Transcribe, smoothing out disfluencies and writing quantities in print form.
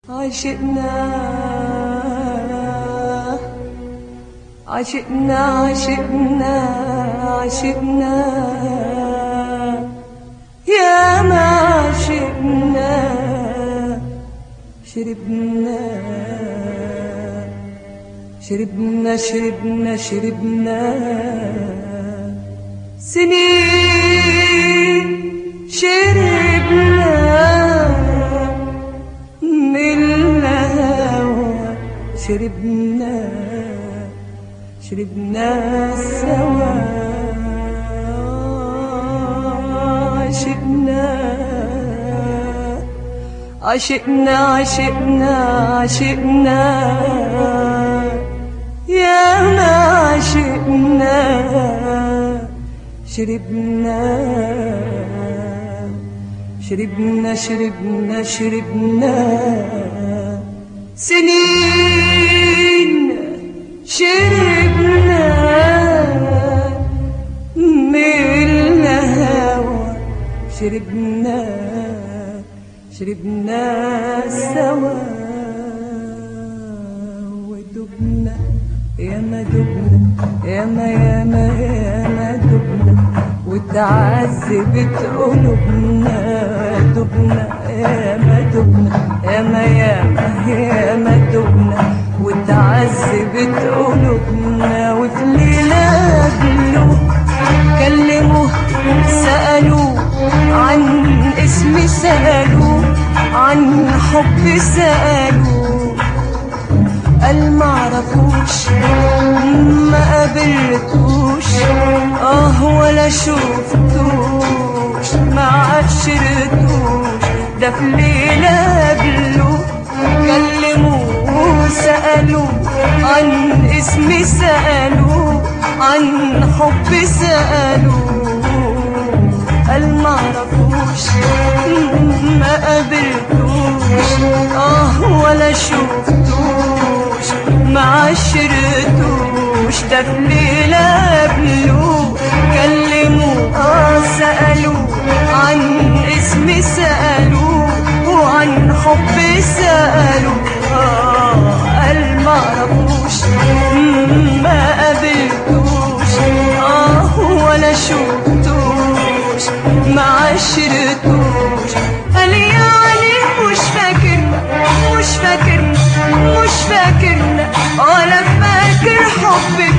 عشقنا عشقنا عشقنا عشقنا يا ما عشقنا شربنا شربنا شربنا شربنا سنين شربنا من الهوى شربنا شربنا سوا عشقنا عشقنا عشقنا عشقنا يا ما عشقنا شربنا شربنا شربنا شربنا سنين شربنا من الهوى شربنا شربنا سوا ودبنا يا ما دبنا يا ما يا ما يا ما دبنا وتعذبت قلوبنا دبنا يا ما دبنا يا ما يا ما يا ما دبنا وتعذبت قلوبنا وفي ليلة قبلوا كلموه سألوه عن اسمي سألوه عن حبي سألوه قال معرفوش ما قابلتوش ولا شفتوش ما عشرتوش ده في ليلة قبلوا كلموه سألوه عن اسمي سألوه عن حبي سألوه قال معرفوش ما قابلتوش ولا شفتوش ما عشرتوش ده في ليلة قبلوه كلموه سألوه عن اسمي سألوه وعن حبي سألوه قال معرفوش ما قابلتوش ولا شفتوش ما عشرتوش قال يعني مش فاكرنا مش فاكرنا مش فاكرنا ولا فاكر حبك